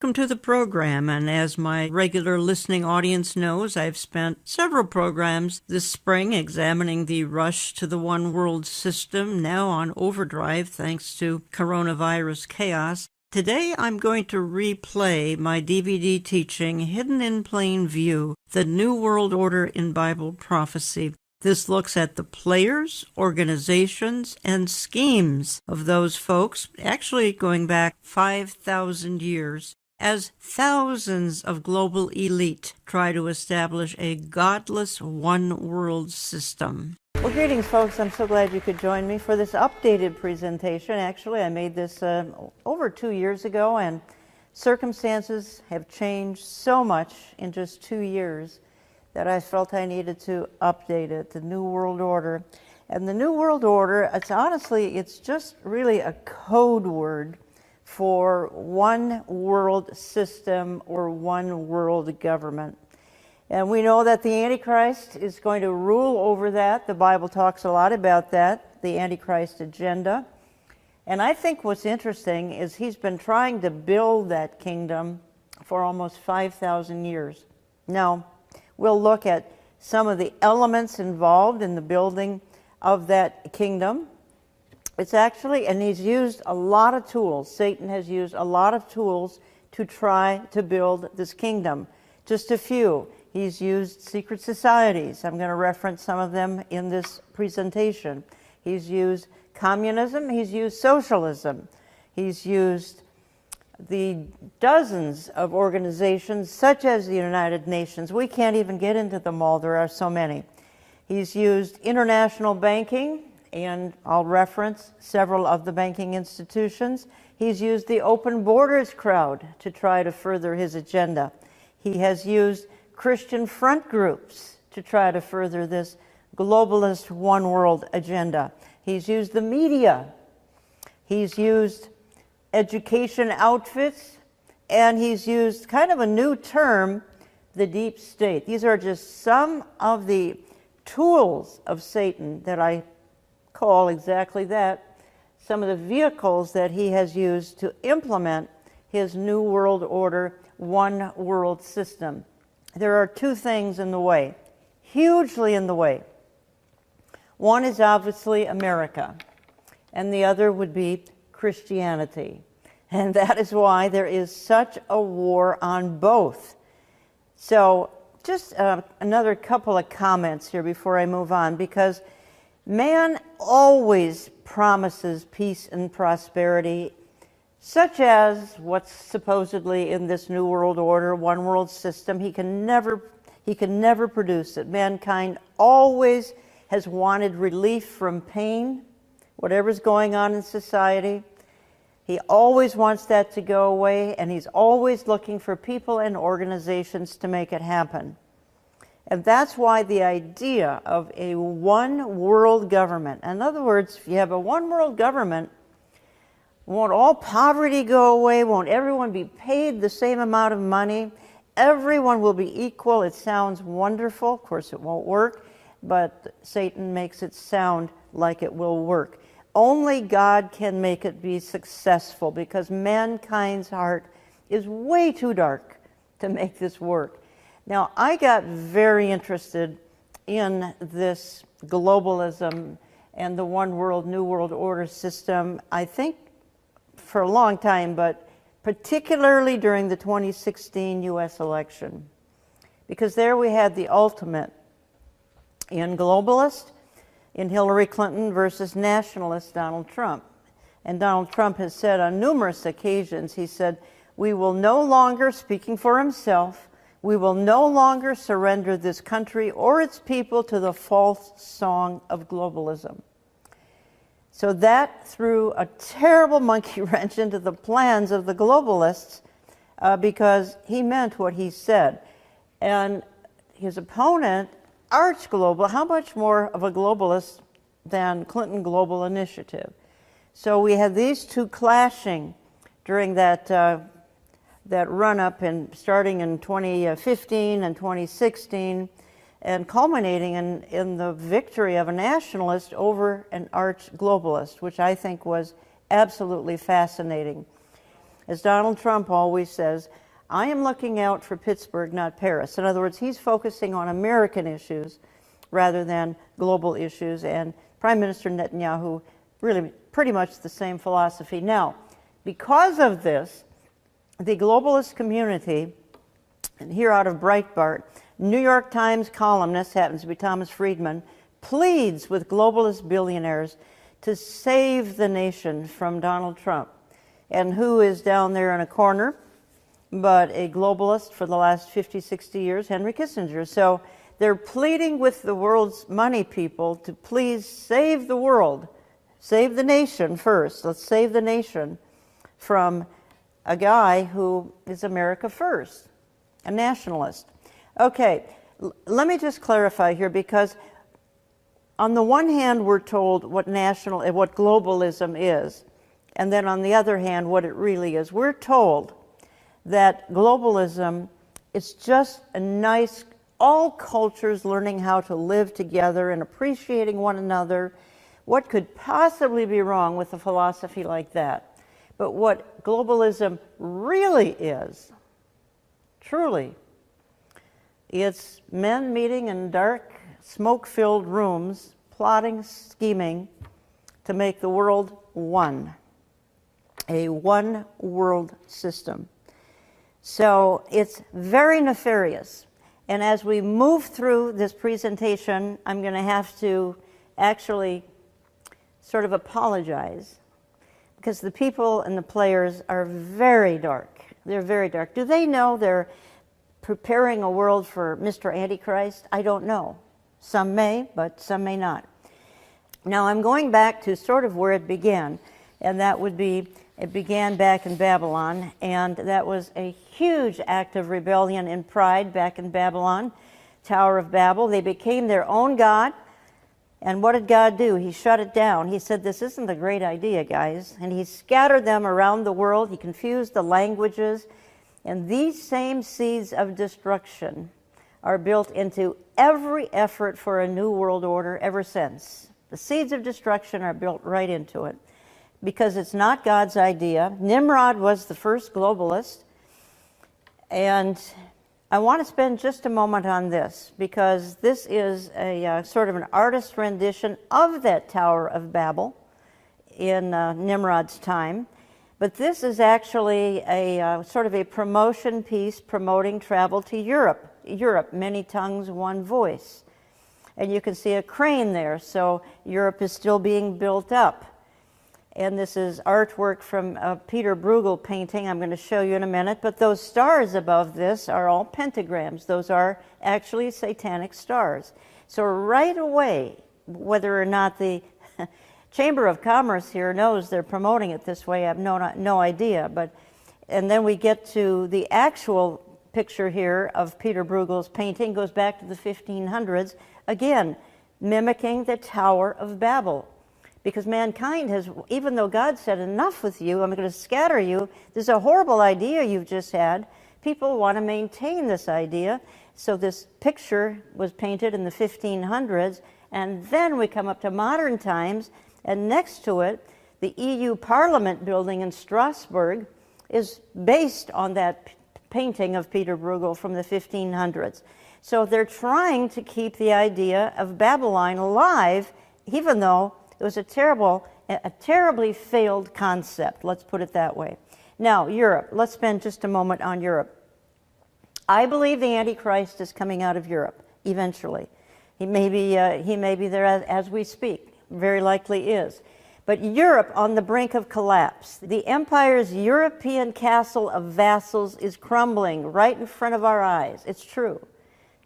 Welcome to the program, and as my regular listening audience knows, I've spent several programs this spring examining the rush to the one world system, now on overdrive thanks to coronavirus chaos. Today I'm going to replay my DVD teaching, Hidden in Plain View, The New World Order in Bible Prophecy. This looks at the players, organizations, and schemes of those folks, actually going back 5,000 years, as thousands of global elite try to establish a godless one-world system. Well, greetings, folks. I'm so glad you could join me for this updated presentation. Actually, I made this over 2 years ago, and circumstances have changed so much in just 2 years that I felt I needed to update it, the New World Order. And the New World Order, it's just really a code word for one world system or one world government. And we know that the Antichrist is going to rule over that. The Bible talks a lot about that, the Antichrist agenda. And I think what's interesting is he's been trying to build that kingdom for almost 5,000 years. Now, we'll look at some of the elements involved in the building of that kingdom. And he's used a lot of tools. Satan has used a lot of tools to try to build this kingdom. Just a few. He's used secret societies. I'm going to reference some of them in this presentation. He's used communism. He's used socialism. He's used the dozens of organizations, such as the United Nations. We can't even get into them all. There are so many. He's used international banking, and I'll reference several of the banking institutions. He's used the open borders crowd to try to further his agenda. He has used Christian front groups to try to further this globalist one world agenda. He's used the media. He's used education outfits, and he's used kind of a new term, the deep state. These are just some of the tools of Satan that I call exactly that, some of the vehicles that he has used to implement his New World Order, one world system. There are two things in the way, hugely in the way. One is obviously America, and the other would be Christianity. And that is why there is such a war on both. So just another couple of comments here before I move on, because man always promises peace and prosperity, such as what's supposedly in this New World Order, one world system. He can never produce it. Mankind always has wanted relief from pain, whatever's going on in society. He always wants that to go away, and he's always looking for people and organizations to make it happen. And that's why the idea of a one world government, in other words, if you have a one world government, won't all poverty go away? Won't everyone be paid the same amount of money? Everyone will be equal. It sounds wonderful. Of course, it won't work, but Satan makes it sound like it will work. Only God can make it be successful, because mankind's heart is way too dark to make this work. Now, I got very interested in this globalism and the one world, new world order system, I think for a long time, but particularly during the 2016 U.S. election. Because there we had the ultimate in globalist, in Hillary Clinton versus nationalist Donald Trump. And Donald Trump has said on numerous occasions, he said, we will no longer, speaking for himself, we will no longer surrender this country or its people to the false song of globalism. So that threw a terrible monkey wrench into the plans of the globalists, because he meant what he said. And his opponent, Arch Global, how much more of a globalist than Clinton Global Initiative? So we had these two clashing during that run-up, and starting in 2015 and 2016, and culminating in the victory of a nationalist over an arch globalist, which I think was absolutely fascinating. As Donald Trump always says, I am looking out for Pittsburgh, not Paris. In other words, he's focusing on American issues rather than global issues, and Prime Minister Netanyahu really pretty much the same philosophy. Now, because of this, the globalist community, and here out of Breitbart, New York Times columnist, happens to be Thomas Friedman, pleads with globalist billionaires to save the nation from Donald Trump. And who is down there in a corner but a globalist for the last 50, 60 years, Henry Kissinger. So they're pleading with the world's money people to please save the world, save the nation first. Let's save the nation from a guy who is America first, a nationalist. Okay, let me just clarify here, because on the one hand, we're told what globalism is, and then on the other hand, what it really is. We're told that globalism is just a nice, all cultures learning how to live together and appreciating one another. What could possibly be wrong with a philosophy like that? But what globalism really is, truly, it's men meeting in dark, smoke-filled rooms, plotting, scheming to make the world one, a one-world system. So it's very nefarious. And as we move through this presentation, I'm going to have to actually sort of apologize, because the people and the players are very dark. They're very dark. Do they know they're preparing a world for Mr. Antichrist? I don't know. Some may, but some may not. Now I'm going back to sort of where it began, and that would be, it began back in Babylon, and that was a huge act of rebellion and pride back in Babylon, Tower of Babel. They became their own god, and what did God do? He shut it down. He said, this isn't a great idea, guys, and he scattered them around the world. He confused the languages, and these same seeds of destruction are built into every effort for a new world order ever since. The seeds of destruction are built right into it, because it's not God's idea. Nimrod was the first globalist, and I want to spend just a moment on this, because this is a sort of an artist's rendition of that Tower of Babel in Nimrod's time. But this is actually a sort of a promotion piece promoting travel to Europe. Europe, many tongues, one voice. And you can see a crane there, so Europe is still being built up. And this is artwork from a Peter Bruegel painting I'm going to show you in a minute. But those stars above this are all pentagrams. Those are actually satanic stars. So right away, whether or not the Chamber of Commerce here knows they're promoting it this way, I have no idea. And then we get to the actual picture here of Peter Bruegel's painting, goes back to the 1500s, again, mimicking the Tower of Babel. Because mankind has, even though God said, enough with you, I'm going to scatter you, there's a horrible idea you've just had. People want to maintain this idea. So this picture was painted in the 1500s, and then we come up to modern times, and next to it, the EU Parliament building in Strasbourg is based on that painting of Peter Bruegel from the 1500s. So they're trying to keep the idea of Babylon alive, even though it was a terribly failed concept, let's put it that way. Now, Europe. Let's spend just a moment on Europe. I believe the Antichrist is coming out of Europe, eventually. He may be there as we speak, very likely is. But Europe on the brink of collapse. The empire's European castle of vassals is crumbling right in front of our eyes. It's true.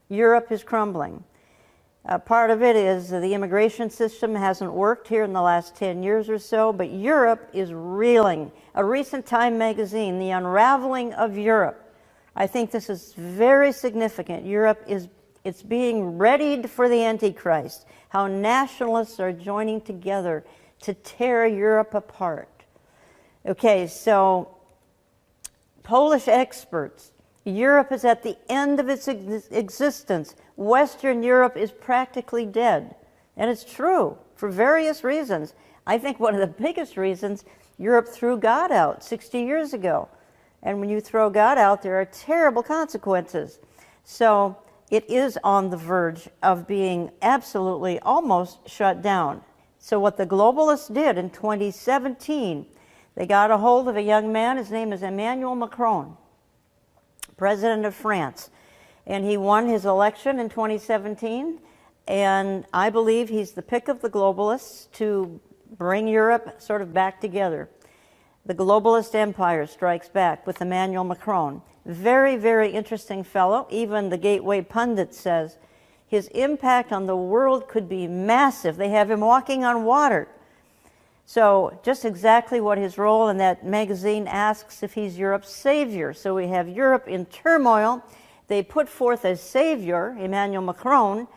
Europe is crumbling. Part of it is the immigration system hasn't worked here in the last 10 years or so, but Europe is reeling. A recent Time magazine, The Unraveling of Europe. I think this is very significant. Europe it's being readied for the Antichrist. How nationalists are joining together to tear Europe apart. Okay, so Polish experts, Europe is at the end of its existence. Western Europe is practically dead. And it's true for various reasons. I think one of the biggest reasons, Europe threw God out 60 years ago. And when you throw God out, there are terrible consequences. So it is on the verge of being absolutely almost shut down. So what the globalists did in 2017, they got a hold of a young man. His name is Emmanuel Macron, president of France. And he won his election in 2017. And I believe he's the pick of the globalists to bring Europe sort of back together. The globalist empire strikes back with Emmanuel Macron. Very, very interesting fellow. Even the Gateway pundit says his impact on the world could be massive. They have him walking on water. So just exactly what his role in that magazine asks, if he's Europe's savior. So we have Europe in turmoil. They put forth a savior, Emmanuel Macron.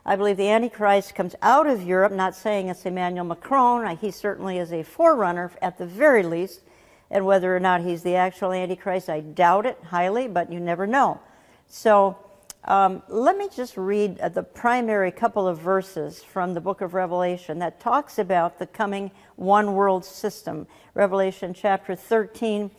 I believe the Antichrist comes out of Europe, not saying it's Emmanuel Macron. He certainly is a forerunner at the very least. And whether or not he's the actual Antichrist, I doubt it highly, but you never know. So let me just read the primary couple of verses from the book of Revelation that talks about the coming one world system. Revelation chapter 13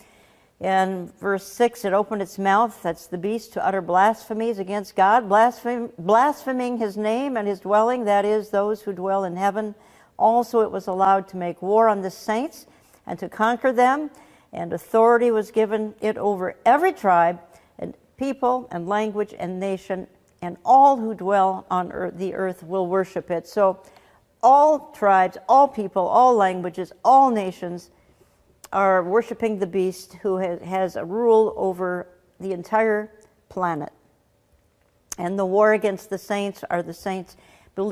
and verse 6, it opened its mouth, that's the beast, to utter blasphemies against God, blaspheming his name and his dwelling, that is, those who dwell in heaven. Also it was allowed to make war on the saints and to conquer them, and authority was given it over every tribe and people and language and nation, and all who dwell on the earth will worship it. So all tribes, all people, all languages, all nations are worshiping the beast who has a rule over the entire planet. And the war against the saints are the saints,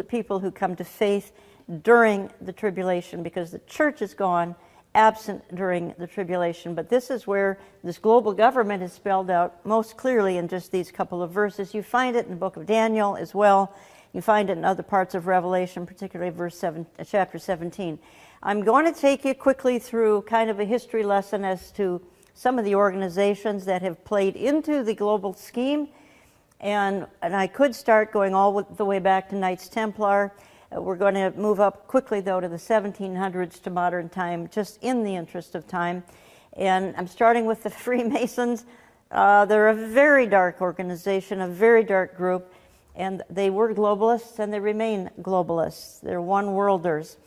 people who come to faith during the tribulation, because the church is gone, absent during the tribulation. But this is where this global government is spelled out most clearly in just these couple of verses. You find it in the book of Daniel as well. You find it in other parts of Revelation, particularly chapter 17. I'm going to take you quickly through kind of a history lesson as to some of the organizations that have played into the global scheme. And I could start going all the way back to Knights Templar. We're going to move up quickly, though, to the 1700s to modern time, just in the interest of time. And I'm starting with the Freemasons. They're a very dark organization, a very dark group. And they were globalists, and they remain globalists. They're one-worlders.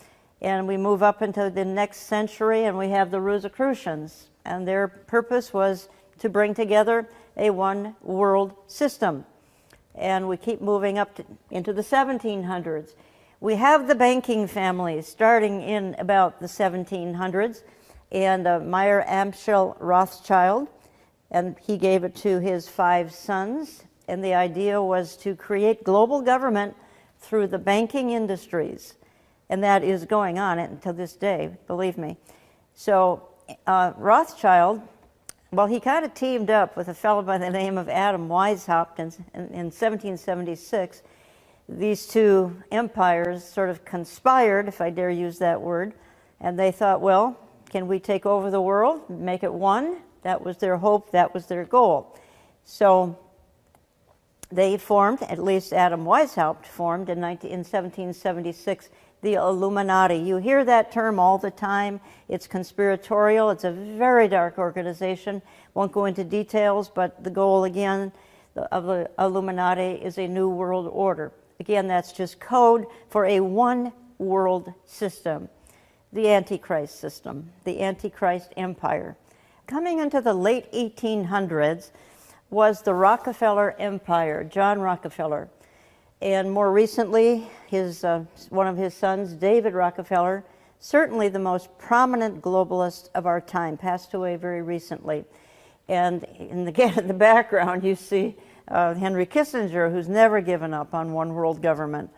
And we move up into the next century, and we have the Rosicrucians. And their purpose was to bring together a one-world system. And we keep moving up into the 1700s. We have the banking families starting in about the 1700s. And Meyer Amschel Rothschild, and he gave it to his 5 sons. And the idea was to create global government through the banking industries. And that is going on until this day, believe me. So Rothschild, well, he kind of teamed up with a fellow by the name of Adam Weishaupt in 1776. These two empires sort of conspired, if I dare use that word, and they thought, well, can we take over the world, make it one? That was their hope, that was their goal. So they formed, at least Adam Weishaupt formed in 1776, the Illuminati. You hear that term all the time. It's conspiratorial. It's a very dark organization. Won't go into details, but the goal, again, of the Illuminati is a new world order. Again, that's just code for a one-world system, the Antichrist system, the Antichrist empire. Coming into the late 1800s was the Rockefeller empire, John Rockefeller. And more recently, one of his sons, David Rockefeller, certainly the most prominent globalist of our time, passed away very recently. And in the background, you see Henry Kissinger, who's never given up on one world government.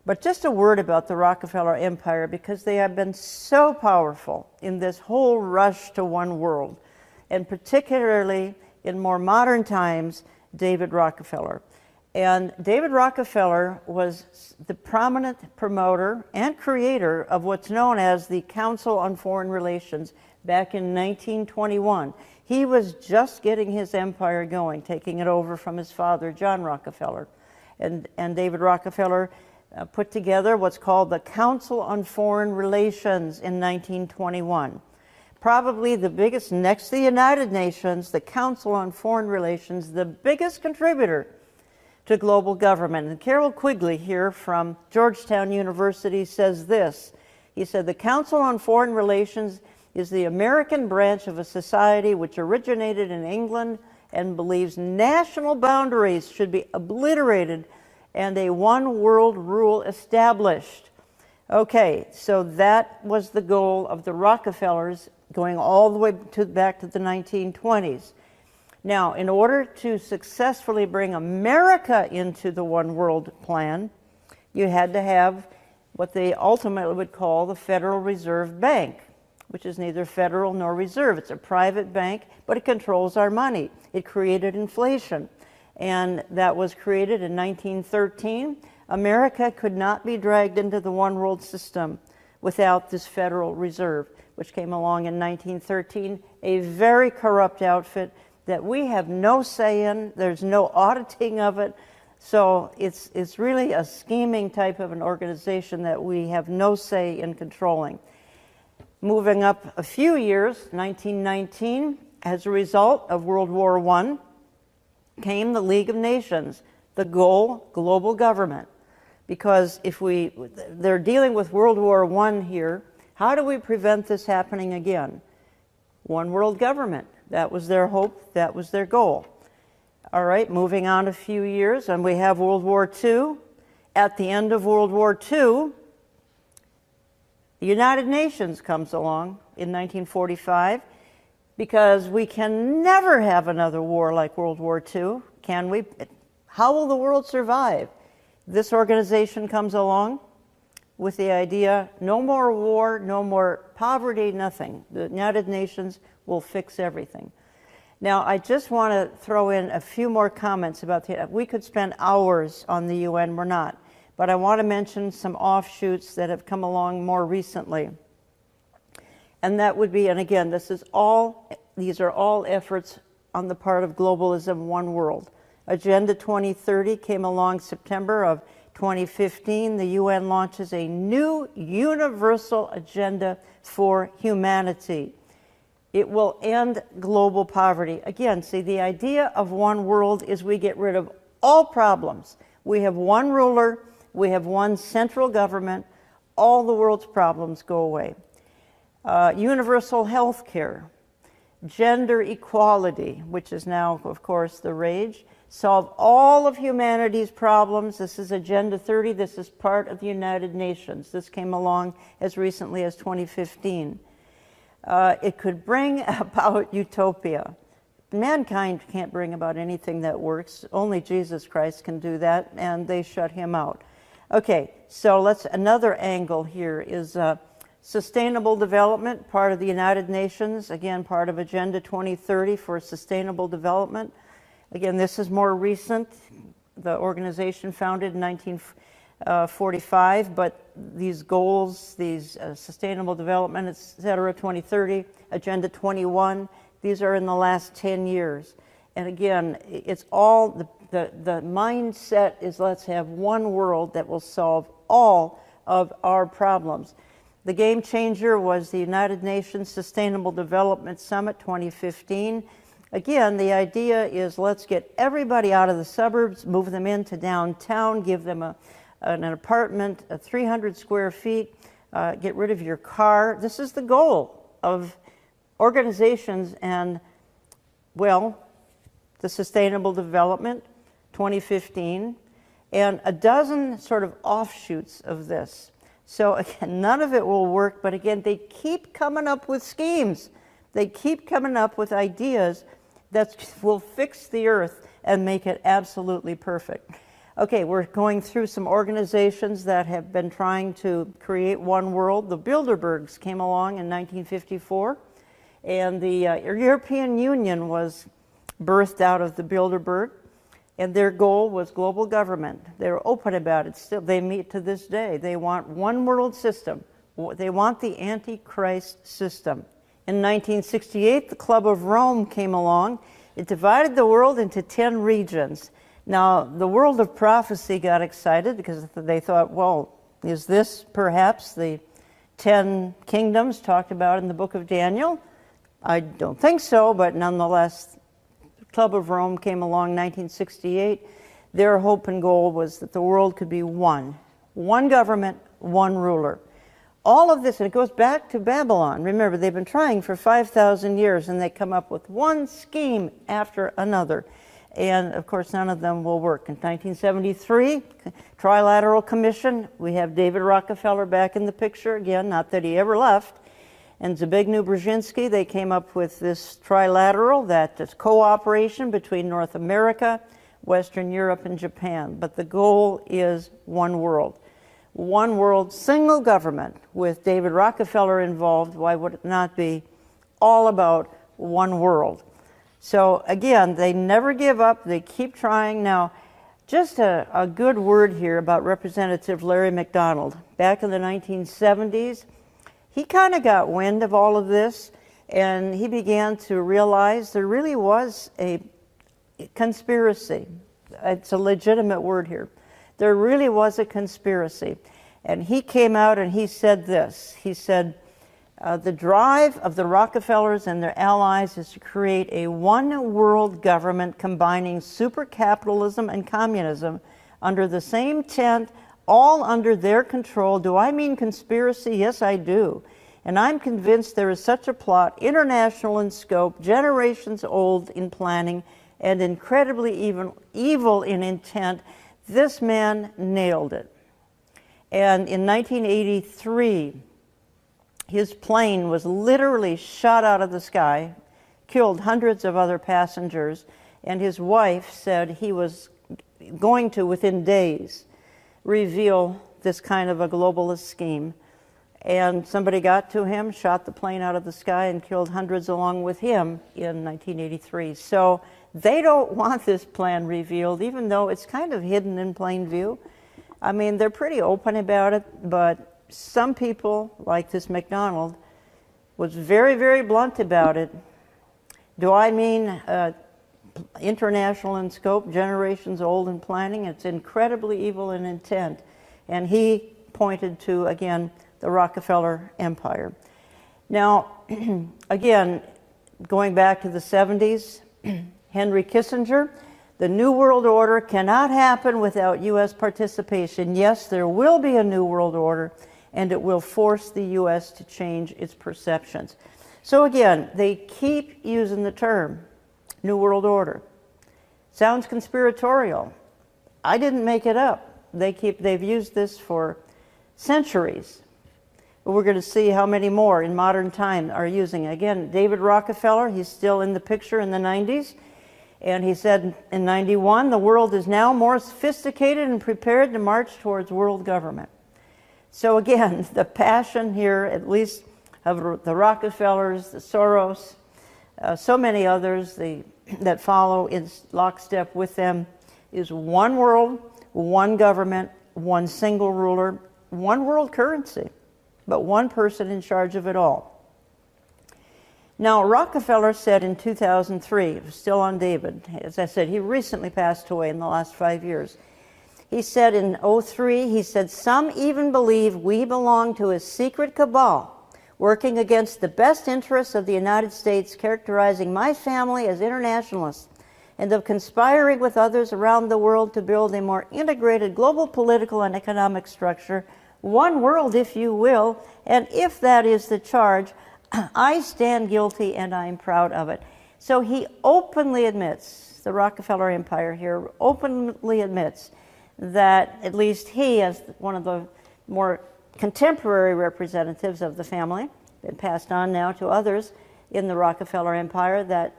But just a word about the Rockefeller empire, because they have been so powerful in this whole rush to one world, and particularly in more modern times, David Rockefeller. And David Rockefeller was the prominent promoter and creator of what's known as the Council on Foreign Relations back in 1921. He was just getting his empire going, taking it over from his father, John Rockefeller. And David Rockefeller put together what's called the Council on Foreign Relations in 1921. probably the biggest, next to the United Nations, the Council on Foreign Relations, the biggest contributor to global government. And Carol Quigley here from Georgetown University says this. He said, the Council on Foreign Relations is the American branch of a society which originated in England and believes national boundaries should be obliterated and a one world rule established. Okay, so that was the goal of the Rockefellers going all the way back to the 1920s. Now, in order to successfully bring America into the one world plan, you had to have what they ultimately would call the Federal Reserve Bank, which is neither federal nor reserve. It's a private bank, but it controls our money. It created inflation, and that was created in 1913. America could not be dragged into the one world system without this Federal Reserve, which came along in 1913, a very corrupt outfit that we have no say in. There's no auditing of it. So it's really a scheming type of an organization that we have no say in controlling. Moving up a few years, 1919, as a result of World War I, came the League of Nations, the goal, global government. Because they're dealing with World War I here, how do we prevent this happening again? One world government. That was their hope, that was their goal. All right, moving on a few years, and we have World War II. At the end of World War II, the United Nations comes along in 1945, because we can never have another war like World War II, can we? How will the world survive? This organization comes along with the idea, no more war, no more poverty, nothing. The United Nations will fix everything. Now, I just want to throw in a few more comments about we could spend hours on the UN, we're not. But I want to mention some offshoots that have come along more recently. And that would be, and again, these are all efforts on the part of globalism, one world. Agenda 2030 came along September of 2015. The UN launches a new universal agenda for humanity. It will end global poverty. Again, see, the idea of one world is we get rid of all problems. We have one ruler, we have one central government, all the world's problems go away. Universal health care, gender equality, which is now, of course, the rage, solve all of humanity's problems. This is Agenda 30. This is part of the United Nations. This came along as recently as 2015. It could bring about utopia. Mankind can't bring about anything that works. Only Jesus Christ can do that, and they shut him out. Okay, so another angle here is sustainable development, part of the United Nations, again, part of Agenda 2030 for sustainable development. Again, this is more recent. The organization founded in 1945, but these goals, these sustainable development, et cetera, 2030, Agenda 21, these are in the last 10 years. And again, it's all, the mindset is let's have one world that will solve all of our problems. The game changer was the United Nations Sustainable Development Summit 2015. Again, the idea is let's get everybody out of the suburbs, move them into downtown, give them an apartment, 300 square feet, get rid of your car. This is the goal of organizations and, well, the Sustainable Development 2015, and a dozen sort of offshoots of this. So again, none of it will work, but again, they keep coming up with schemes. They keep coming up with ideas that will fix the earth and make it absolutely perfect. Okay, we're going through some organizations that have been trying to create one world. The Bilderbergs came along in 1954, and the European Union was birthed out of the Bilderberg, and their goal was global government. They're open about it still. They meet to this day. They want one world system. They want the Antichrist system. In 1968, the Club of Rome came along. It divided the world into 10 regions. Now, the world of prophecy got excited because they thought, well, is this perhaps the 10 kingdoms talked about in the book of Daniel? I don't think so, but nonetheless, the Club of Rome came along in 1968. Their hope and goal was that the world could be one government, one ruler. All of this, and it goes back to Babylon. Remember, they've been trying for 5,000 years, and they come up with one scheme after another. And, of course, none of them will work. In 1973, Trilateral Commission, we have David Rockefeller back in the picture again, not that he ever left. And Zbigniew Brzezinski, they came up with this trilateral, that is cooperation between North America, Western Europe, and Japan. But the goal is one world. One world, single government. With David Rockefeller involved, why would it not be all about one world? So again, they never give up. They keep trying. Now, just a good word here about Representative Larry McDonald. Back in the 1970s, he kind of got wind of all of this, and he began to realize there really was a conspiracy. It's a legitimate word here. There really was a conspiracy. And he came out and he said this. He said, the drive of the Rockefellers and their allies is to create a one-world government combining super-capitalism and communism under the same tent, all under their control. Do I mean conspiracy? Yes, I do. And I'm convinced there is such a plot, international in scope, generations old in planning, and incredibly evil in intent. This man nailed it. And in 1983, his plane was literally shot out of the sky, killed hundreds of other passengers, and his wife said he was going to, within days, reveal this kind of a globalist scheme. And somebody got to him, shot the plane out of the sky, and killed hundreds along with him in 1983. So they don't want this plan revealed, even though it's kind of hidden in plain view. I mean, they're pretty open about it, but some people, like this McDonald, was very, very blunt about it. Do I mean international in scope, generations old in planning? It's incredibly evil in intent. And he pointed to, again, the Rockefeller Empire. Now, again, going back to the 70s, Henry Kissinger, the New World Order cannot happen without U.S. participation. Yes, there will be a New World Order, and it will force the U.S. to change its perceptions. So again, they keep using the term New World Order. Sounds conspiratorial. I didn't make it up. They've used this for centuries. We're going to see how many more in modern time are using it. Again, David Rockefeller, he's still in the picture in the 90s. And he said in 91, the world is now more sophisticated and prepared to march towards world government. So again, the passion here, at least of the Rockefellers, the Soros, so many others that follow in lockstep with them, is one world, one government, one single ruler, one world currency, but one person in charge of it all. Now, Rockefeller said in 2003, still on David, as I said, he recently passed away in the last 5 years. He said in 2003, he said, some even believe we belong to a secret cabal working against the best interests of the United States, characterizing my family as internationalists, and of conspiring with others around the world to build a more integrated global political and economic structure, one world, if you will, and if that is the charge, I stand guilty and I'm proud of it. So he openly admits, the Rockefeller Empire here openly admits that at least he, as one of the more contemporary representatives of the family, been passed on now to others in the Rockefeller Empire, that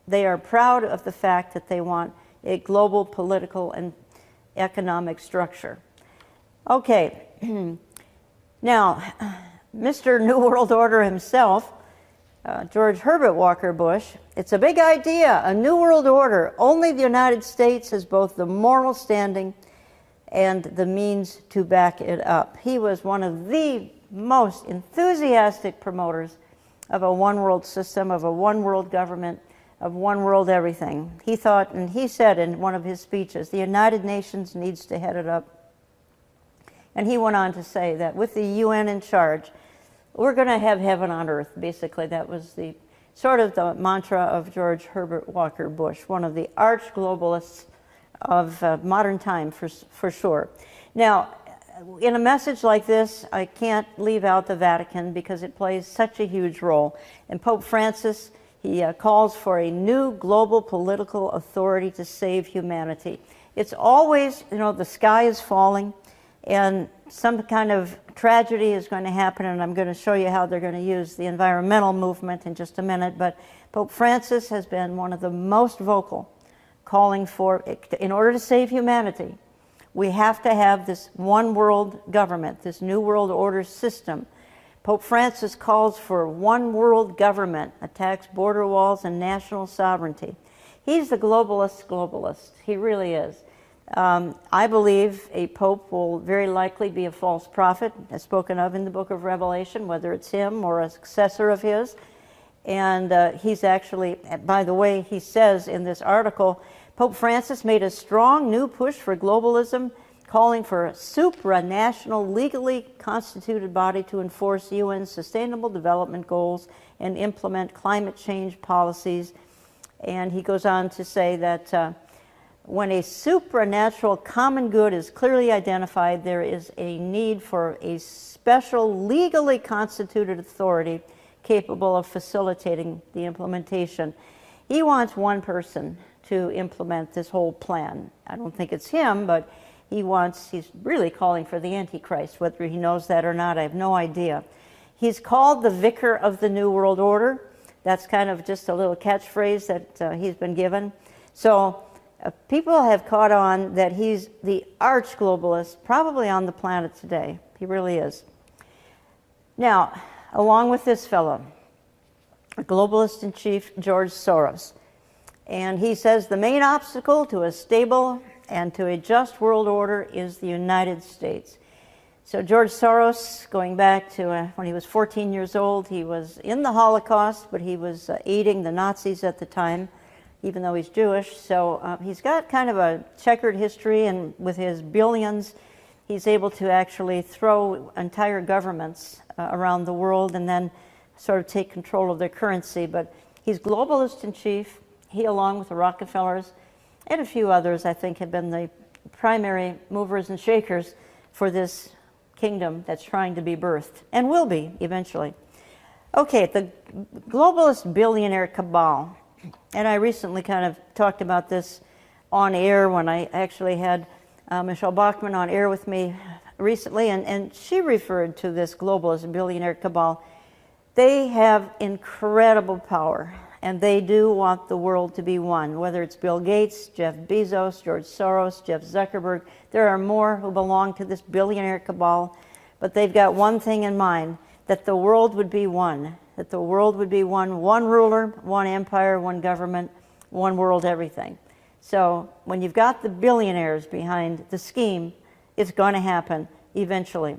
they are proud of the fact that they want a global political and economic structure. Okay, now, Mr. New World Order himself, George Herbert Walker Bush, it's a big idea, a New World Order. Only the United States has both the moral standing and the means to back it up. He was one of the most enthusiastic promoters of a one-world system, of a one-world government, of one-world everything. He thought, and he said in one of his speeches, the United Nations needs to head it up. And he went on to say that with the UN in charge, we're going to have heaven on earth. Basically, that was the sort of the mantra of George Herbert Walker Bush, one of the arch globalists of modern time for sure. Now, in a message like this, I can't leave out the Vatican because it plays such a huge role. And Pope Francis, he calls for a new global political authority to save humanity. It's always, you know, the sky is falling and some kind of tragedy is going to happen, and I'm going to show you how they're going to use the environmental movement in just a minute. But Pope Francis has been one of the most vocal, calling for, in order to save humanity, we have to have this one world government, this new world order system. Pope Francis calls for one world government, attacks border walls and national sovereignty. He's the globalist. He really is. I believe a pope will very likely be a false prophet, as spoken of in the book of Revelation, whether it's him or a successor of his. And he's actually, by the way, he says in this article, Pope Francis made a strong new push for globalism, calling for a supranational, legally constituted body to enforce UN's Sustainable Development Goals and implement climate change policies. And he goes on to say that when a supranatural common good is clearly identified, there is a need for a special legally constituted authority capable of facilitating the implementation. He wants one person to implement this whole plan. I don't think it's him, but he's really calling for the Antichrist. Whether he knows that or not, I have no idea. He's called the Vicar of the New World Order. That's kind of just a little catchphrase that he's been given. So people have caught on that he's the arch globalist probably on the planet today. He really is. Now, along with this fellow, globalist in chief George Soros. And he says the main obstacle to a stable and to a just world order is the United States. So George Soros, going back to when he was 14 years old, he was in the Holocaust, but he was aiding the Nazis at the time, even though he's Jewish. So he's got kind of a checkered history, and with his billions, he's able to actually throw entire governments around the world and then sort of take control of their currency. But he's globalist in chief. He, along with the Rockefellers and a few others, I think, have been the primary movers and shakers for this kingdom that's trying to be birthed, and will be eventually. Okay, the globalist billionaire cabal. And I recently kind of talked about this on air when I actually had Michelle Bachmann on air with me recently, and she referred to this globalist billionaire cabal. They have incredible power, and they do want the world to be one, whether it's Bill Gates, Jeff Bezos, George Soros, Jeff Zuckerberg. There are more who belong to this billionaire cabal, but they've got one thing in mind, that the world would be one, that the world would be one ruler, one empire, one government, one world everything. So when you've got the billionaires behind the scheme, it's going to happen eventually.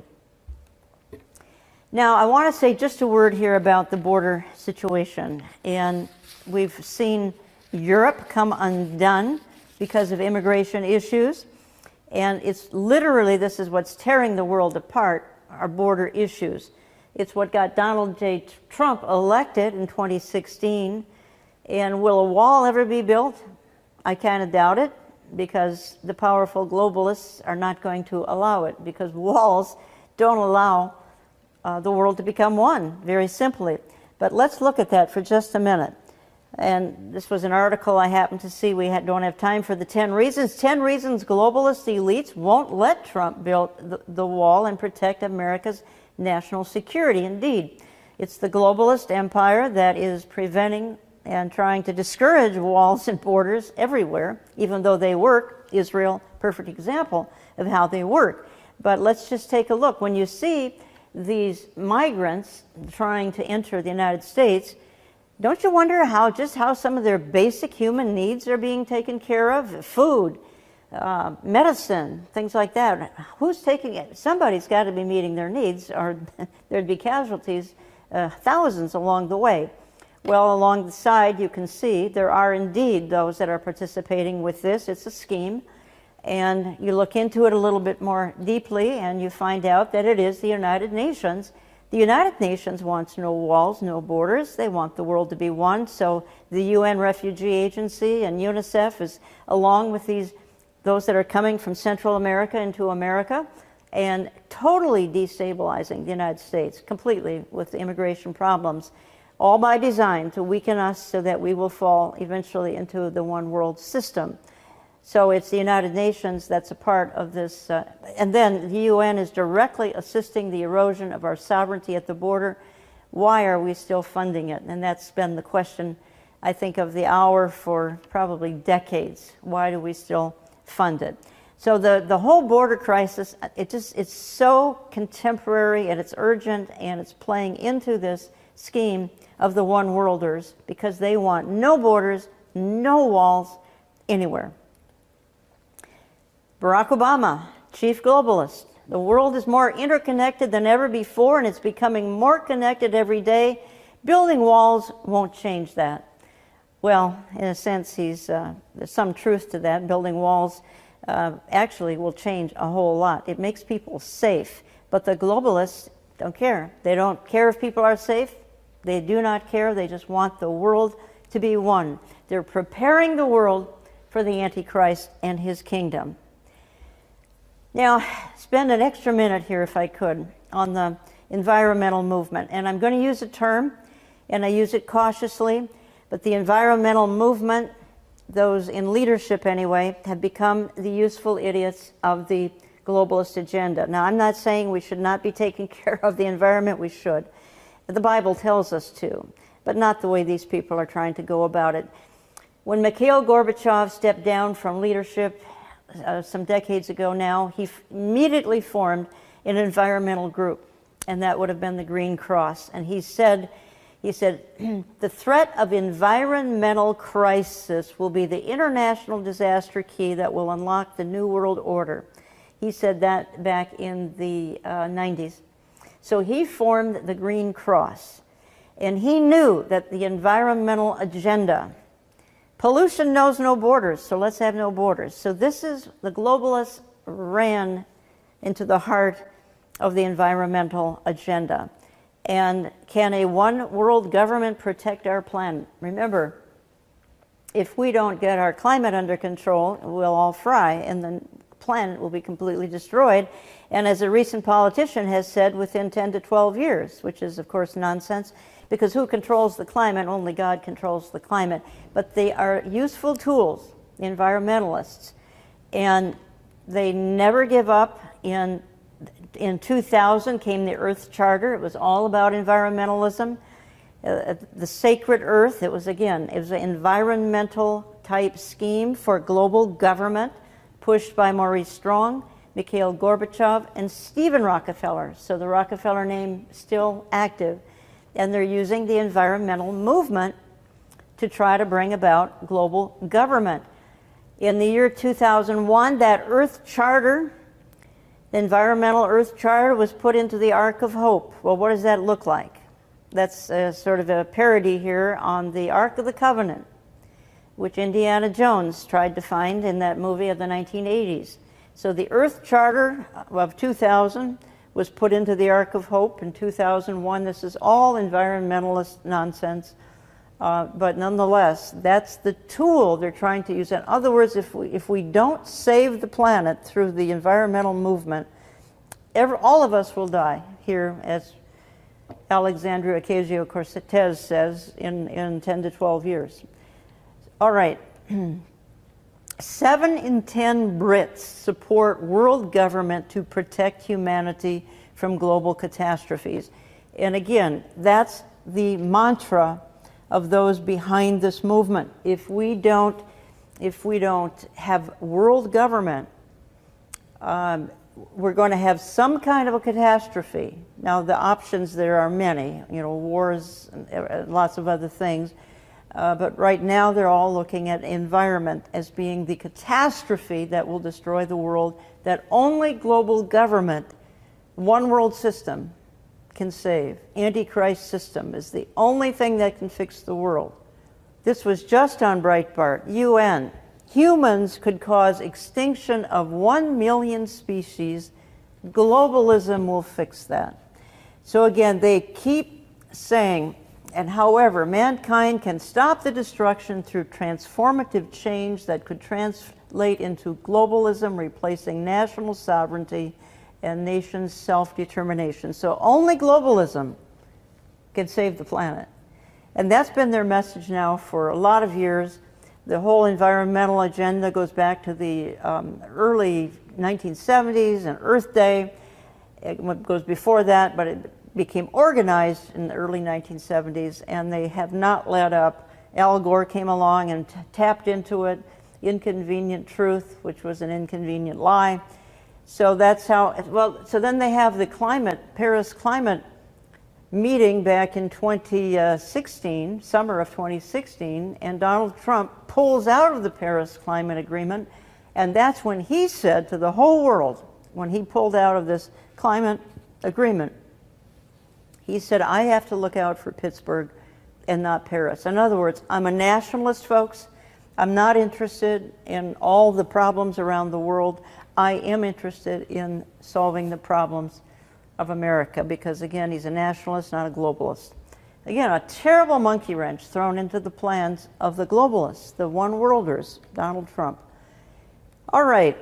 Now, I want to say just a word here about the border situation. And we've seen Europe come undone because of immigration issues. And it's literally, this is what's tearing the world apart, our border issues. It's what got Donald J. Trump elected in 2016. And will a wall ever be built? I kind of doubt it, because the powerful globalists are not going to allow it, because walls don't allow the world to become one, very simply. But let's look at that for just a minute. And this was an article I happened to see. We don't have time for the 10 reasons. 10 reasons globalist elites won't let Trump build the wall and protect America's national security. Indeed, it's the globalist empire that is preventing and trying to discourage walls and borders everywhere, even though they work. Israel, perfect example of how they work. But let's just take a look. When you see these migrants trying to enter the United States, don't you wonder how some of their basic human needs are being taken care of? Food, medicine, things like that. Who's taking it? Somebody's got to be meeting their needs, or there'd be casualties, thousands along the way. Well, along the side, you can see there are indeed those that are participating with this. It's a scheme. And you look into it a little bit more deeply, and you find out that it is the United Nations, The United Nations wants no walls, no borders. They want the world to be one. So the UN Refugee Agency and UNICEF is along with those that are coming from Central America into America, and totally destabilizing the United States completely with immigration problems, all by design to weaken us so that we will fall eventually into the one world system. So it's the United Nations that's a part of this. And then the UN is directly assisting the erosion of our sovereignty at the border. Why are we still funding it? And that's been the question, I think, of the hour for probably decades. Why do we still fund it? So the whole border crisis, it's so contemporary and it's urgent, and it's playing into this scheme of the one worlders because they want no borders, no walls anywhere. Barack Obama, chief globalist. The world is more interconnected than ever before, and it's becoming more connected every day. Building walls won't change that. Well, in a sense, there's some truth to that. Building walls actually will change a whole lot. It makes people safe, but the globalists don't care. They don't care if people are safe. They do not care. They just want the world to be one. They're preparing the world for the Antichrist and his kingdom. Now, spend an extra minute here, if I could, on the environmental movement. And I'm going to use a term, and I use it cautiously, but the environmental movement, those in leadership anyway, have become the useful idiots of the globalist agenda. Now, I'm not saying we should not be taking care of the environment. We should. The Bible tells us to, but not the way these people are trying to go about it. When Mikhail Gorbachev stepped down from leadership some decades ago now, he immediately formed an environmental group, and that would have been the Green Cross. And he said, the threat of environmental crisis will be the international disaster key that will unlock the New World Order. He said that back in the 90s. So he formed the Green Cross, and he knew that the environmental agenda, pollution knows no borders, so let's have no borders. So this is, the globalists ran into the heart of the environmental agenda. And can a one world government protect our planet? Remember, if we don't get our climate under control, we'll all fry and the planet will be completely destroyed. And as a recent politician has said, within 10 to 12 years, which is of course nonsense, because who controls the climate? Only God controls the climate. But they are useful tools, the environmentalists, and they never give up. In 2000 came the Earth Charter. It was all about environmentalism. The sacred Earth, it was an environmental type scheme for global government pushed by Maurice Strong, Mikhail Gorbachev, and Stephen Rockefeller. So the Rockefeller name still active. And they're using the environmental movement to try to bring about global government. In the year 2001, that Earth Charter, the environmental Earth Charter, was put into the Ark of Hope. Well, what does that look like? That's sort of a parody here on the Ark of the Covenant, which Indiana Jones tried to find in that movie of the 1980s. So the Earth Charter of 2000 was put into the Ark of Hope in 2001. This is all environmentalist nonsense. But nonetheless, that's the tool they're trying to use. In other words, if we don't save the planet through the environmental movement, all of us will die here, as Alexandria Ocasio-Cortez says, in 10 to 12 years. All right. 7 in 10 Brits support world government to protect humanity from global catastrophes. And again, that's the mantra of those behind this movement. If we don't have world government, we're going to have some kind of a catastrophe. Now, the options, there are many, wars, and lots of other things. But right now, they're all looking at environment as being the catastrophe that will destroy the world, that only global government, one world system, can save. Antichrist system is the only thing that can fix the world. This was just on Breitbart. UN. Humans could cause extinction of 1 million species. Globalism will fix that. So again, they keep saying, and however, mankind can stop the destruction through transformative change that could translate into globalism, replacing national sovereignty and nations' self-determination. So only globalism can save the planet. And that's been their message now for a lot of years. The whole environmental agenda goes back to the early 1970s and Earth Day. It goes before that, but it became organized in the early 1970s, and they have not let up. Al Gore came along and tapped into it. Inconvenient truth, which was an inconvenient lie. So that's how, well, so then they have the Paris climate meeting back in 2016, summer of 2016, and Donald Trump pulls out of the Paris climate agreement, and that's when he said to the whole world, when he pulled out of this climate agreement, he said, I have to look out for Pittsburgh and not Paris. In other words, I'm a nationalist, folks. I'm not interested in all the problems around the world. I am interested in solving the problems of America because, again, he's a nationalist, not a globalist. Again, a terrible monkey wrench thrown into the plans of the globalists, the one-worlders, Donald Trump. All right.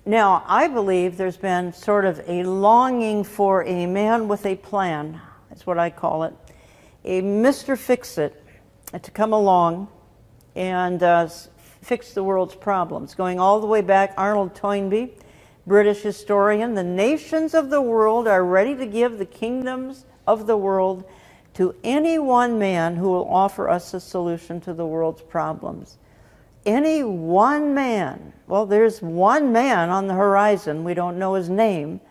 Now, I believe there's been sort of a longing for a man with a plan, that's what I call it, a Mr. Fix-It to come along and fix the world's problems. Going all the way back, Arnold Toynbee, British historian, the nations of the world are ready to give the kingdoms of the world to any one man who will offer us a solution to the world's problems. Any one man. Well, there's one man on the horizon. We don't know his name.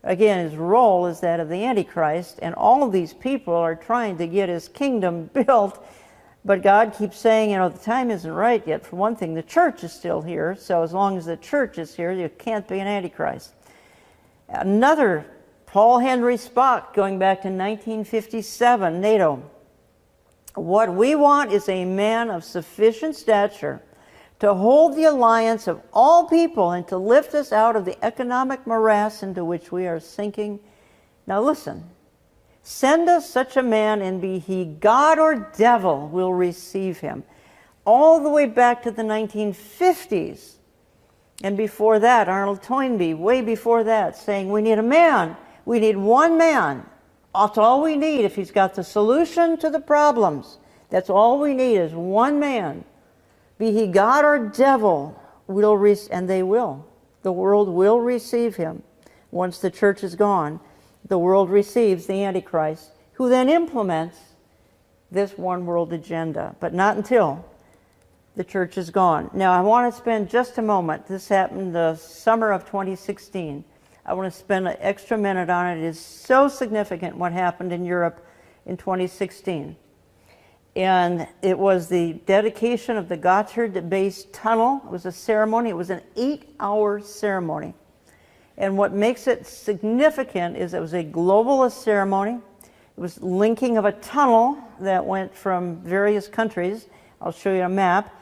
Again, his role is that of the Antichrist, and all of these people are trying to get his kingdom built, but God keeps saying, you know, the time isn't right yet. For one thing, the church is still here, so as long as the church is here, you can't be an Antichrist. Another, Paul Henry Spaak, going back to 1957, NATO. What we want is a man of sufficient stature to hold the alliance of all people and to lift us out of the economic morass into which we are sinking. Now listen, send us such a man, and be he God or devil, we'll receive him. All the way back to the 1950s. And before that, Arnold Toynbee, way before that, saying we need a man. We need one man. That's all we need if he's got the solution to the problems. That's all we need is one man. Be he God or devil, and they will. The world will receive him. Once the church is gone, the world receives the Antichrist, who then implements this one world agenda, but not until the church is gone. Now, I want to spend just a moment. This happened the summer of 2016. I want to spend an extra minute on it. It is so significant what happened in Europe in 2016. And it was the dedication of the Gothard base tunnel. It was a ceremony. It was an 8-hour ceremony. And what makes it significant is it was a globalist ceremony. It was linking of a tunnel that went from various countries. I'll show you a map.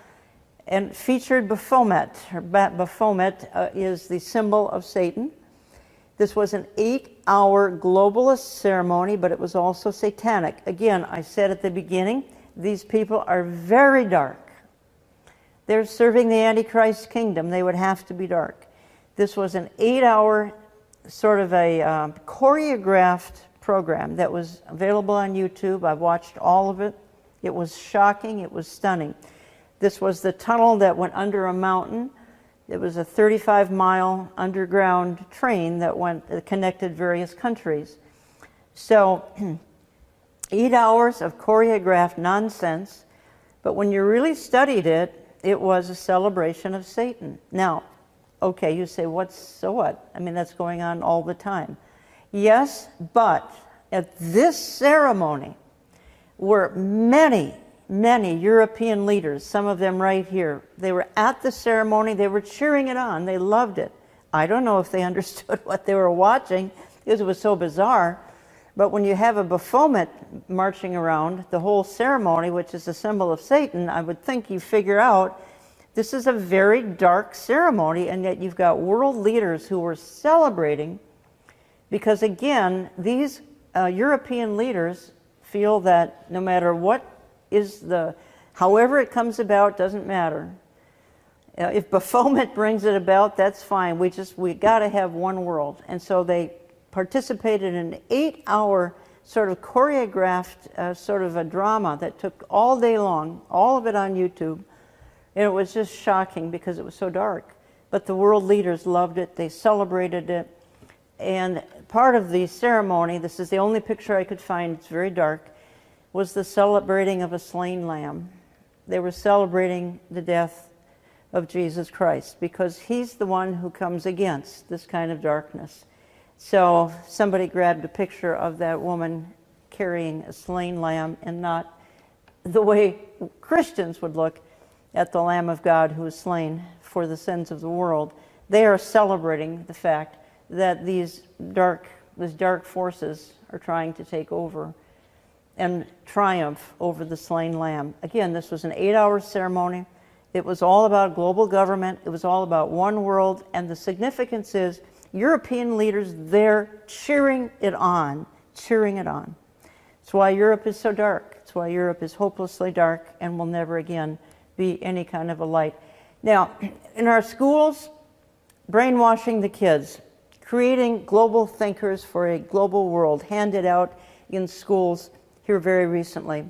And featured Baphomet. Baphomet is the symbol of Satan. This was an 8-hour globalist ceremony, but it was also satanic. Again, I said at the beginning, these people are very dark. They're serving the Antichrist kingdom. They would have to be dark. This was an 8-hour sort of a choreographed program that was available on YouTube. I watched all of it. It was shocking. It was stunning. This was the tunnel that went under a mountain. It was a 35-mile underground train that connected various countries. So 8 hours of choreographed nonsense, but when you really studied it, it was a celebration of Satan. Now, okay, you say, so what? I mean, that's going on all the time. Yes, but at this ceremony were many European leaders, some of them right here. They were at the ceremony. They were cheering it on. They loved it. I don't know if they understood what they were watching because it was so bizarre. But when you have a Baphomet marching around the whole ceremony, which is a symbol of Satan, I would think you figure out this is a very dark ceremony, and yet you've got world leaders who were celebrating because, again, these European leaders feel that no matter what is however it comes about, doesn't matter. If Baphomet brings it about, that's fine. We got to have one world. And so they participated in an 8-hour sort of choreographed sort of a drama that took all day long, all of it on YouTube. And it was just shocking because it was so dark. But the world leaders loved it. They celebrated it. And part of the ceremony, this is the only picture I could find, it's very dark, was the celebrating of a slain lamb. They were celebrating the death of Jesus Christ because he's the one who comes against this kind of darkness. So somebody grabbed a picture of that woman carrying a slain lamb and not the way Christians would look at the Lamb of God who was slain for the sins of the world. They are celebrating the fact that these dark forces are trying to take over and triumph over the slain lamb. Again, this was an 8-hour ceremony. It was all about global government. It was all about one world. And the significance is European leaders there cheering it on, cheering it on. It's why Europe is so dark. It's why Europe is hopelessly dark and will never again be any kind of a light. Now, in our schools, brainwashing the kids, creating global thinkers for a global world, handed out in schools here very recently.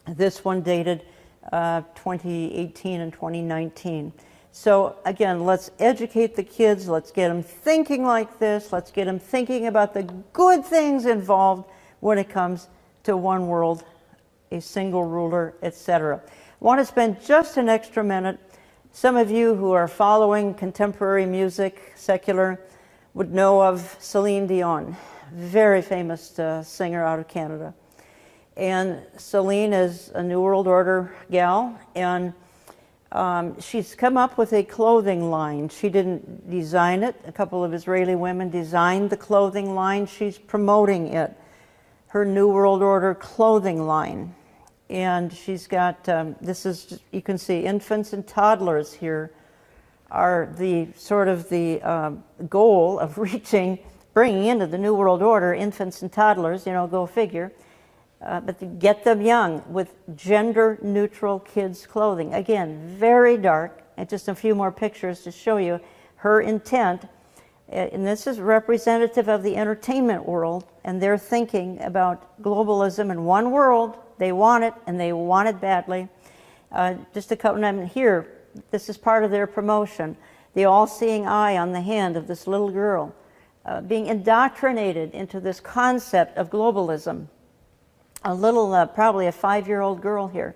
This one dated 2018 and 2019. So again, let's educate the kids, let's get them thinking like this, let's get them thinking about the good things involved when it comes to one world, a single ruler, etc. I want to spend just an extra minute. Some of you who are following contemporary music, secular, would know of Celine Dion, very famous singer out of Canada. And Celine is a New World Order gal, and she's come up with a clothing line. She didn't design it. A couple of Israeli women designed the clothing line. She's promoting it, her New World Order clothing line. And she's got, this is, you can see infants and toddlers here are the sort of the goal of bringing into the New World Order infants and toddlers, go figure. But to get them young with gender-neutral kids' clothing. Again, very dark, and just a few more pictures to show you her intent. And this is representative of the entertainment world, and they're thinking about globalism in one world. They want it, and they want it badly. Just a couple of them here, this is part of their promotion. The all-seeing eye on the hand of this little girl being indoctrinated into this concept of globalism. A little, probably a 5-year-old girl here.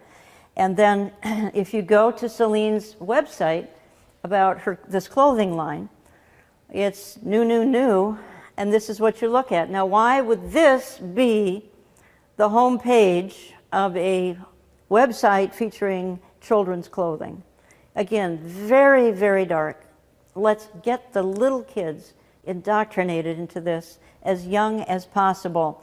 And then if you go to Celine's website about this clothing line, it's new, and this is what you look at. Now, why would this be the home page of a website featuring children's clothing? Again, very, very dark. Let's get the little kids indoctrinated into this as young as possible.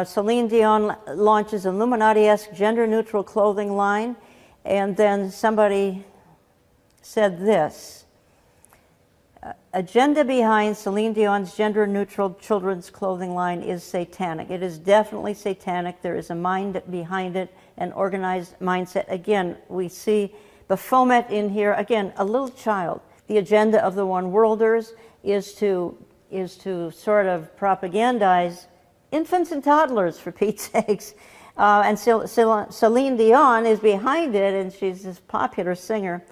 Celine Dion launches Illuminati-Esque gender-neutral clothing line, and then somebody said this. Agenda behind Celine Dion's gender-neutral children's clothing line is satanic. It is definitely satanic. There is a mind behind it, an organized mindset. Again, we see Baphomet in here. Again, a little child. The agenda of the One Worlders is to sort of propagandize infants and toddlers, for Pete's sakes. And Celine Dion is behind it, and she's this popular singer,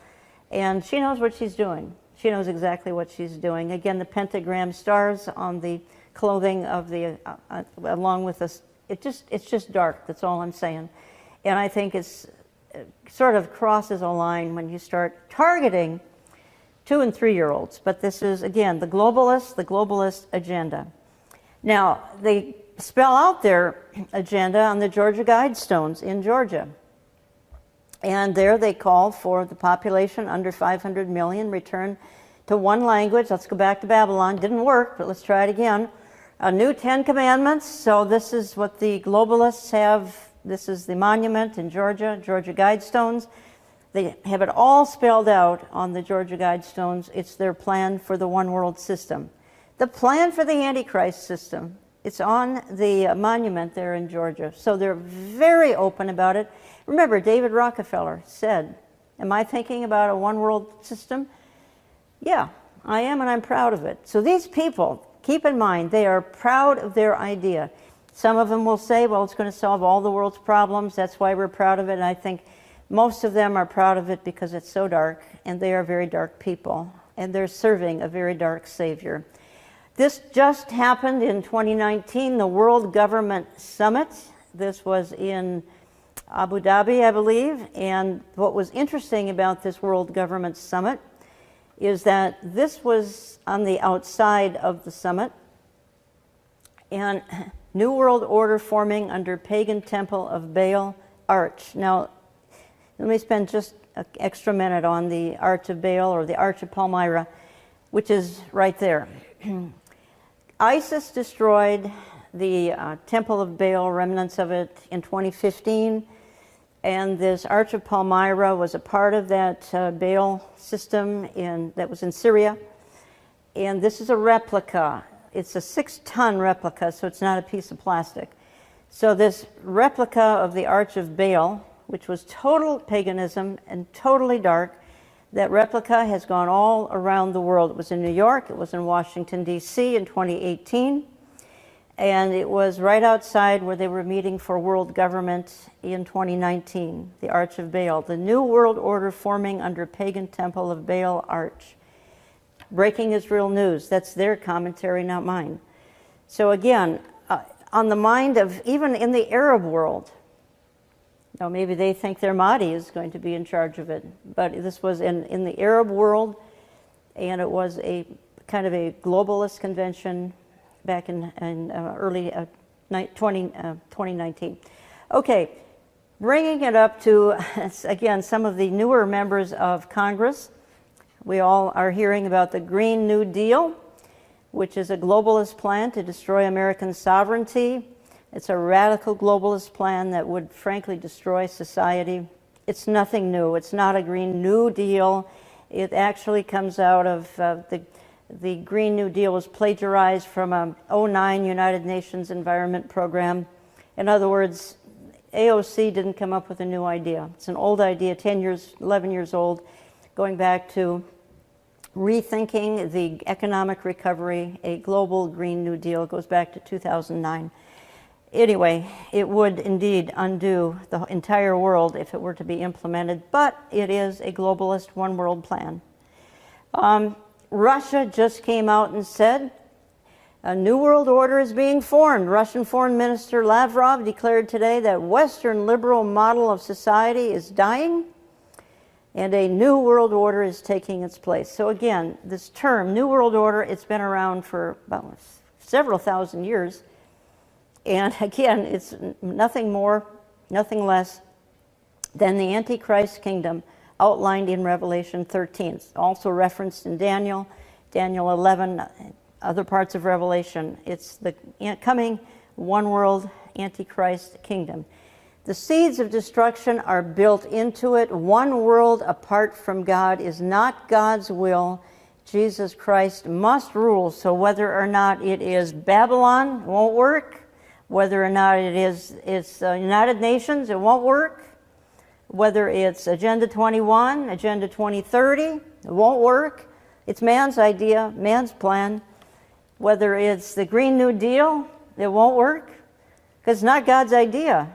and she knows what she's doing. She knows exactly what she's doing. Again, the pentagram stars on the clothing of the, along with this, it's just dark, that's all I'm saying. And I think it's sort of crosses a line when you start targeting 2- and 3-year-olds. But this is, again, the globalist agenda. Now, they spell out their agenda on the Georgia Guidestones in Georgia. And there they call for the population under 500 million return to one language. Let's go back to Babylon. Didn't work, but let's try it again. A new 10 Commandments. So this is what the globalists have. This is the monument in Georgia, Georgia Guidestones. They have it all spelled out on the Georgia Guidestones. It's their plan for the one world system. The plan for the Antichrist system It's on the monument there in Georgia. So they're very open about it. Remember, David Rockefeller said, am I thinking about a one world system? Yeah, I am, and I'm proud of it. So these people, keep in mind, they are proud of their idea. Some of them will say, well, it's going to solve all the world's problems. That's why we're proud of it. And I think most of them are proud of it because it's so dark, and they are very dark people, and they're serving a very dark Savior. This just happened in 2019, the World Government Summit. This was in Abu Dhabi, I believe. And what was interesting about this World Government Summit is that this was on the outside of the summit, and New World Order forming under pagan temple of Baal Arch. Now, let me spend just an extra minute on the Arch of Baal, or the Arch of Palmyra, which is right there. ISIS destroyed the Temple of Baal, remnants of it, in 2015, and this Arch of Palmyra was a part of that Baal system that was in Syria. And this is a replica. It's a 6-ton replica, so it's not a piece of plastic. So this replica of the Arch of Baal, which was total paganism and totally dark, that replica has gone all around the world. It was in New York, it was in Washington, D.C. in 2018, and it was right outside where they were meeting for world government in 2019, the Arch of Baal, the New World Order forming under pagan temple of Baal Arch. Breaking Israel News, that's their commentary, not mine. So again, on the mind of, even in the Arab world, now maybe they think their Mahdi is going to be in charge of it, but this was in the Arab world, and it was a kind of a globalist convention back in early 2019. Okay, bringing it up to, again, some of the newer members of Congress. We all are hearing about the Green New Deal, which is a globalist plan to destroy American sovereignty. It's a radical globalist plan that would frankly destroy society. It's nothing new. It's not a Green New Deal. It actually comes out of the Green New Deal was plagiarized from a 2009 United Nations Environment Program. In other words, AOC didn't come up with a new idea. It's an old idea, 10 years, 11 years old, going back to rethinking the economic recovery. A global Green New Deal goes back to 2009. Anyway, it would indeed undo the entire world if it were to be implemented, but it is a globalist one world plan. Russia just came out and said a new world order is being formed. Russian Foreign Minister Lavrov declared today that Western liberal model of society is dying and a new world order is taking its place. So again, this term, New World Order, it's been around for about several thousand years. And again, it's nothing more, nothing less than the Antichrist kingdom outlined in Revelation 13. It's also referenced in Daniel 11, other parts of Revelation. It's the coming one world Antichrist kingdom. The seeds of destruction are built into it. One world apart from God is not God's will. Jesus Christ must rule. So whether or not it is Babylon, it won't work. Whether or not it's United Nations, it won't work. Whether it's Agenda 21, Agenda 2030, it won't work. It's man's idea, man's plan. Whether it's the Green New Deal, it won't work because it's not God's idea.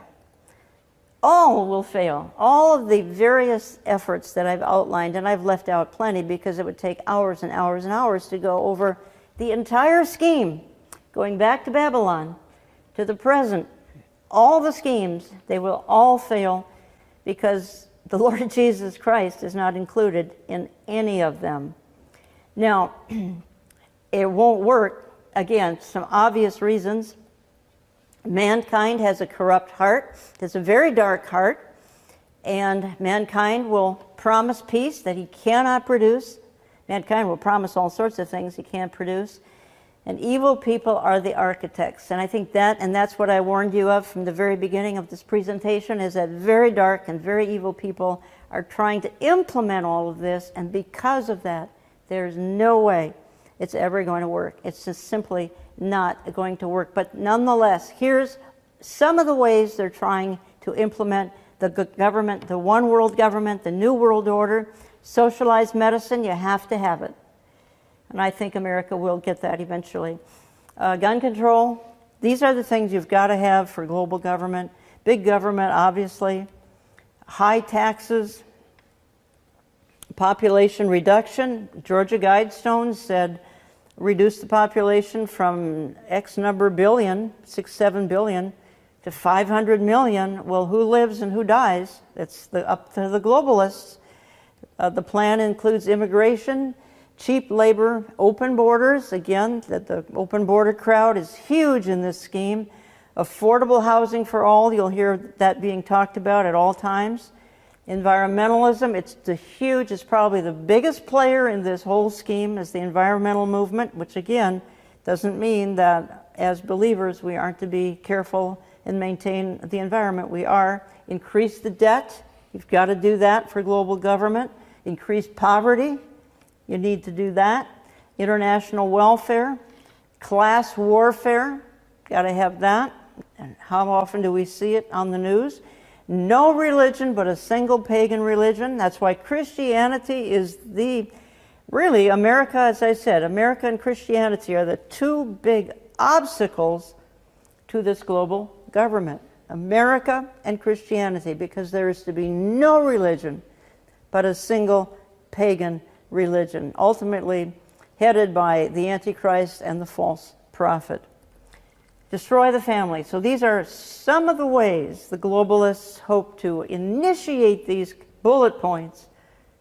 All will fail. All of the various efforts that I've outlined, and I've left out plenty because it would take hours and hours and hours to go over the entire scheme, going back to Babylon, to the present, all the schemes, they will all fail because the Lord Jesus Christ is not included in any of them. Now, it won't work. Again, some obvious reasons. Mankind has a corrupt heart. It's a very dark heart. And mankind will promise peace that he cannot produce. Mankind will promise all sorts of things he can't produce. And evil people are the architects. And I think that's what I warned you of from the very beginning of this presentation, is that very dark and very evil people are trying to implement all of this. And because of that, there's no way it's ever going to work. It's just simply not going to work. But nonetheless, here's some of the ways they're trying to implement the government, the one world government, the new world order. Socialized medicine, you have to have it. And I think America will get that eventually. Gun control, these are the things you've got to have for global government. Big government, obviously. High taxes. Population reduction. Georgia Guidestones said reduce the population from X number billion, 7 billion, to 500 million. Well, who lives and who dies? It's up to the globalists. The plan includes immigration, cheap labor, open borders. Again, the open border crowd is huge in this scheme. Affordable housing for all. You'll hear that being talked about at all times. Environmentalism, it's probably the biggest player in this whole scheme is the environmental movement, which again doesn't mean that as believers we aren't to be careful and maintain the environment. We are. Increase the debt. You've got to do that for global government. Increase poverty. You need to do that. International welfare. Class warfare. Got to have that. And how often do we see it on the news? No religion but a single pagan religion. That's why Christianity is really America, as I said, America and Christianity are the two big obstacles to this global government. America and Christianity, because there is to be no religion but a single pagan religion, ultimately headed by the Antichrist and the false prophet. Destroy the family. So these are some of the ways the globalists hope to initiate these bullet points.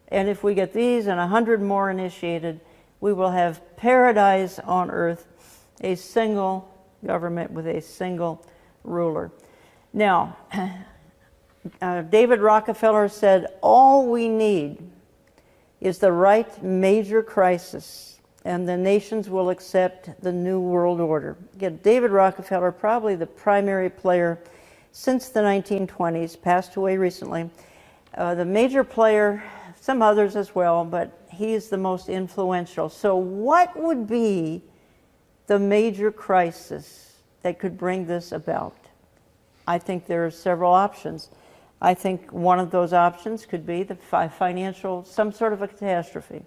And if we get these and 100 more initiated, we will have paradise on earth, a single government with a single ruler. Now, David Rockefeller said, all we need is the right major crisis, and the nations will accept the New World Order. Again, David Rockefeller, probably the primary player since the 1920s, passed away recently. The major player, some others as well, but he's the most influential. So what would be the major crisis that could bring this about? I think there are several options. I think one of those options could be the some sort of a catastrophe.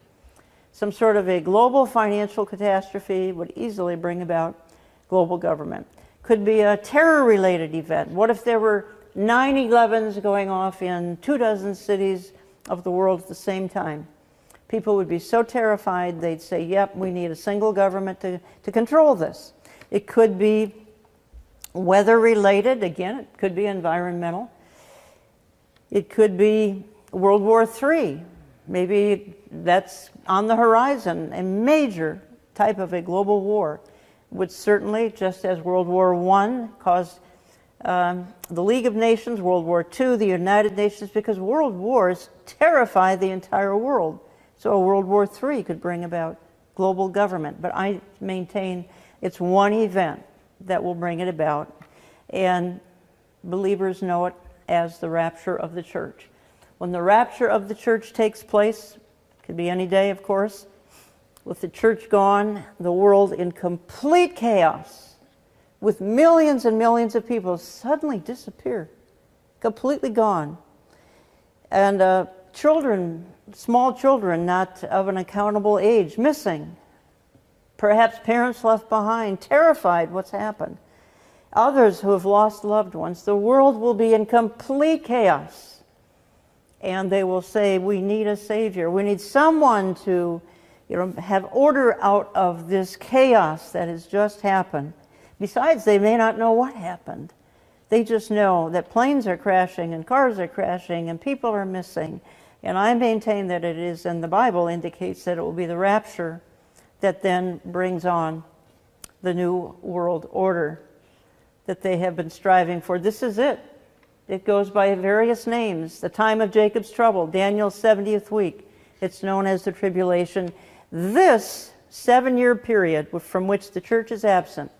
Some sort of a global financial catastrophe would easily bring about global government. Could be a terror-related event. What if there were 9/11s going off in 24 cities of the world at the same time? People would be so terrified they'd say, yep, we need a single government to control this. It could be weather-related. Again, it could be environmental. It could be World War III. Maybe that's on the horizon. A major type of a global war would certainly, just as World War I caused the League of Nations, World War II, the United Nations, because world wars terrify the entire world. So a World War III could bring about global government. But I maintain it's one event that will bring it about. And believers know it as the rapture of the church. When the rapture of the church takes place, could be any day, of course, with the church gone, the world in complete chaos, with millions and millions of people suddenly disappear, completely gone. And children, small children, not of an accountable age, missing. Perhaps parents left behind, terrified what's happened. Others who have lost loved ones. The world will be in complete chaos. And they will say, we need a savior. We need someone to have order out of this chaos that has just happened. Besides, they may not know what happened. They just know that planes are crashing and cars are crashing and people are missing. And I maintain that it is, and the Bible indicates that it will be the rapture that then brings on the new world order that they have been striving for. This is it. It goes by various names. The time of Jacob's trouble, Daniel's 70th week. It's known as the tribulation. This 7-year period from which the church is absent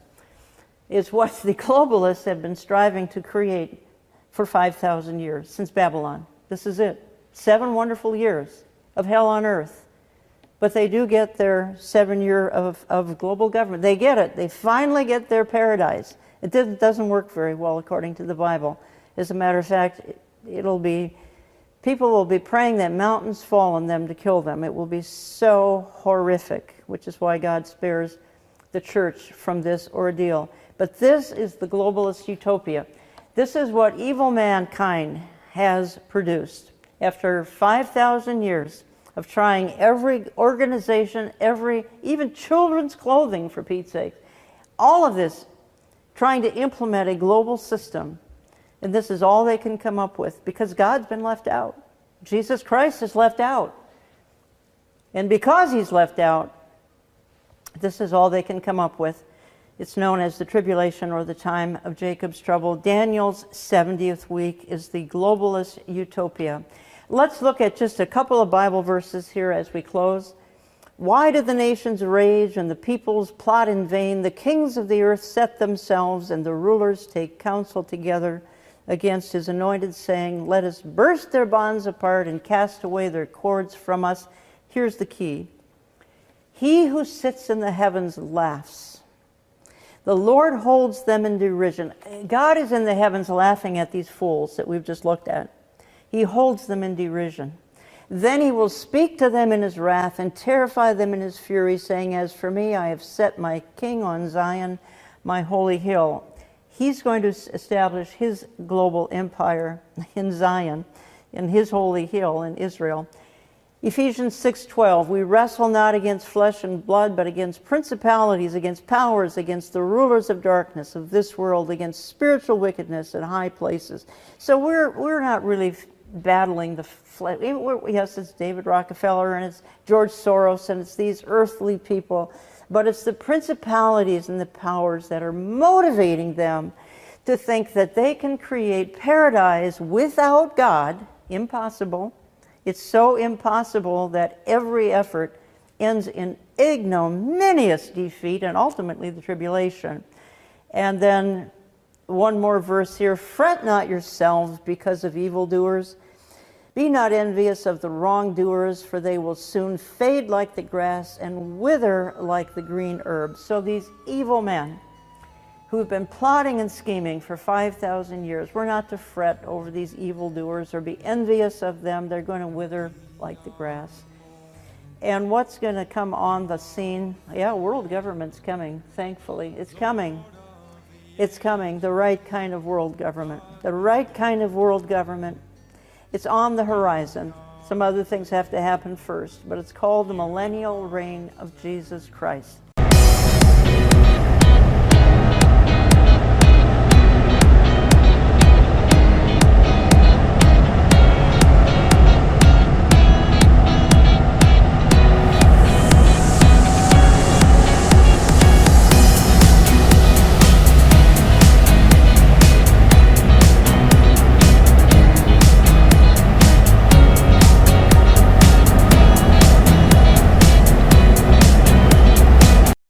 is what the globalists have been striving to create for 5,000 years, since Babylon. This is it. 7 wonderful years of hell on earth. But they do get their 7 year of global government. They get it. They finally get their paradise. It doesn't work very well according to the Bible. As a matter of fact, people will be praying that mountains fall on them to kill them. It will be so horrific, which is why God spares the church from this ordeal. But this is the globalist utopia. This is what evil mankind has produced. After 5,000 years of trying every organization, even children's clothing, for Pete's sake, all of this, trying to implement a global system. And this is all they can come up with, because God's been left out. Jesus Christ is left out. And because he's left out, this is all they can come up with. It's known as the tribulation, or the time of Jacob's trouble. Daniel's 70th week is the globalist utopia. Let's look at just a couple of Bible verses here as we close. Why do the nations rage and the peoples plot in vain? The kings of the earth set themselves, and the rulers take counsel together against his anointed, saying, let us burst their bonds apart and cast away their cords from us. Here's the key. He who sits in the heavens laughs. The Lord holds them in derision. God is in the heavens laughing at these fools that we've just looked at. He holds them in derision. Then he will speak to them in his wrath and terrify them in his fury, saying, as for me, I have set my king on Zion, my holy hill. He's going to establish his global empire in Zion, in his holy hill in Israel. Ephesians 6:12, we wrestle not against flesh and blood, but against principalities, against powers, against the rulers of darkness of this world, against spiritual wickedness in high places. So we're not really battling the flesh. Yes, it's David Rockefeller and it's George Soros and it's these earthly people, but it's the principalities and the powers that are motivating them to think that they can create paradise without God. Impossible. It's so impossible that every effort ends in ignominious defeat and ultimately the tribulation. And then one more verse here. Fret not yourselves because of evildoers. Be not envious of the wrongdoers, for they will soon fade like the grass and wither like the green herb. So these evil men who've been plotting and scheming for 5,000 years, we're not to fret over these evildoers or be envious of them. They're going to wither like the grass. And what's going to come on the scene? Yeah, world government's coming, thankfully. It's coming. It's coming, the right kind of world government. The right kind of world government. It's on the horizon. Some other things have to happen first, but it's called the millennial reign of Jesus Christ.